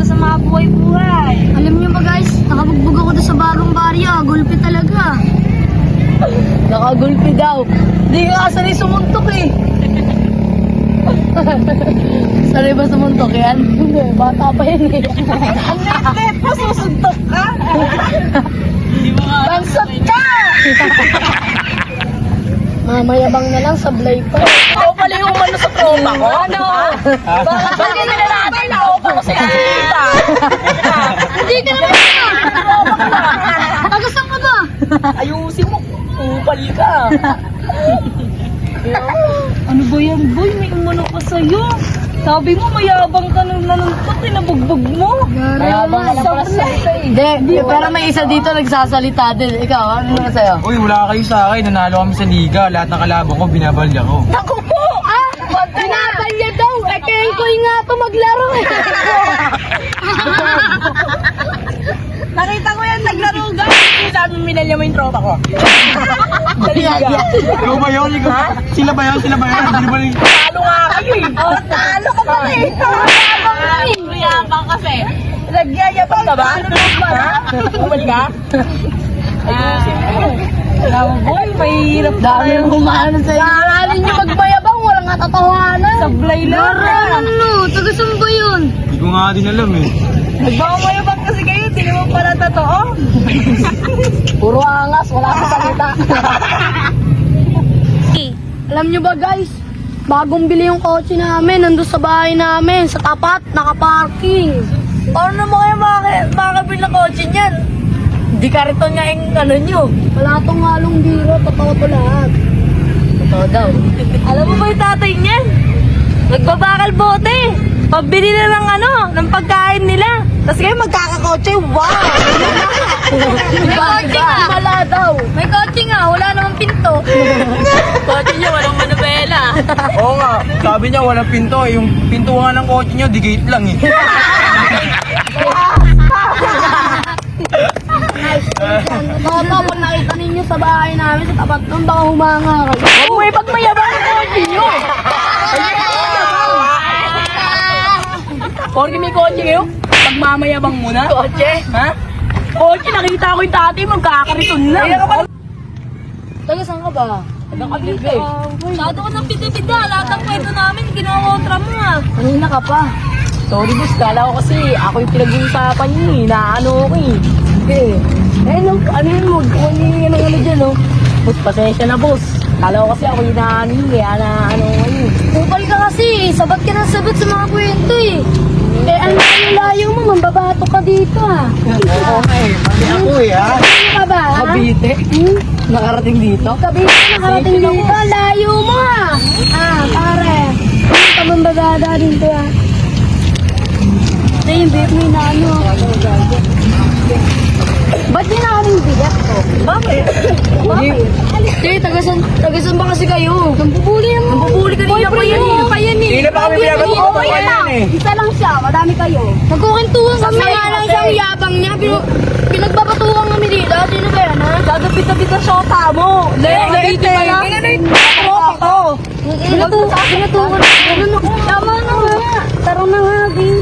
pa sa mga buhay-buhay. Alam niyo ba guys, nakabugbog ako doon sa bagong barya. Gulpi talaga. Nakagulpi daw. Hindi ka sanay sumuntok eh. Sanay ba sumuntok yan? Hindi, bata pa yan eh. Ang net-net mo, susuntok ka. Bansot ka! Mamayabang na lang, sablay pa. Ikaw pala yung umano sa tropa ko. Ano? Bakit ba hindi na natin? Ako pa ko si Tita. Hindi ka naman na! Tagasang ka ba? Ayusin mo. Upal ka. Ano ba yan, boy? May umano ka sa'yo. Sabi mo, mayabang ka nung nanuntok, tinabugbog mo. Mayabang ka na pala salita eh. Hindi, pero may isa dito nagsasalita din. Ikaw, ano naman sa'yo? Uy, wala kayo sa akin. Nanalo kami sa liga. Lahat ng kalabang ko, binabalya ko. Naku po! Binabalya daw! Eh, kengkoy nga to maglaro eh. Nakita ko yan, naglaro guys. Sabi mo, minalya mo yung tropa ko. Ikaw ba yun? Sila ba yun? Sila ba yun? Sila ba yun? Talo nga kayo eh. Oh, talo ka pa eh. Mayabang ka eh. Mayabang kasi. Nagyayabang ka ba? Ano ba? Umali ka? Ayusin mo. Alam mo, boy, mahirap Dami yung humano sa'yo. Kakakalin niyo magbayabang, walang katatawanan. Sablay lang. Ano? Tagasang ba yun? Hindi ko nga din alam eh. Nagmamayabang kasi kayo, di naman pala totoo. Puro angas, wala sa salita. Alam niyo ba guys, bagong bili yung kotse namin, nandun sa bahay namin, sa tapat, nakaparking. Paano naman kayo makakabili ng kotse niyan? Di kariton nga yung ano nyo. Wala tong halong biro, totoo to lahat. Totoo daw. Alam mo ba yung tatay niyan? Nagbabakal bote. Pabili na ng ng pagkain nila. Tapos kayo magkakakotse, wow! May kotse nga. Wala daw. May kotse nga, wala namang pinto. Kotse niya, walang manubela. Oo nga. Sabi niya, walang pinto. Yung pinto nga ng kotse niyo, di gate lang eh. Papa, pag nakita ninyo sa bahay namin, sa tapat nun, baka humanga kayo. Uy, pag mayabang ang kotse niyo. Porque may kotse kayo, pagmamayabang mo na. Kotse? Ha? Kotse, nakita ko yung tatay, magkakariton na. Taga saan ka ba? Nagkakabili ka eh. Masyado ka ng piti-pita. Lahat ng kwento namin, ginawa-kontra mo ah. Kanina ka pa. Sorry boss, kala ko kasi ako yung pinag-uusapan niyo eh. Naano ko eh. Hindi eh. Eh, ano yun mo? Kung ano dyan oh. Boss, pasensya na boss. Kala ko kasi ako yung naano yun eh. Ano ko yun. Kupal ka kasi, sabat ka ng sabat sa mga kwento eh. Eh, ang layo mo, mambabato ka dito ah. Oo nga eh. Mali ako eh ha. Ano ka ba? ha? Kabite? Nakarating dito? Sabi ko nakarating dito, layo mo ah. Pare. Ano ka mambabada dito ah? Ito yung babe mo yung naano. Ba't di nakaring bigat ko? Bakit? Hindi, tagasan ba kasi kayo? Nampupuli yan mo. Nampupuli kanina pa yan eh. Kayo ni. Hindi na pa kami pinagat ko pa yan eh. Isa lang siya, madami kayo. Nagkukintuhan kami nga lang siyang yabang niya. Pinagbabatukan kami dito. Sino ba yan ha? Gagapit-apit ang shota mo. Nakita mo lang. Tropa ko. Pinatukan. Ganun ako. Tama na nga. Tara na nga, Bing.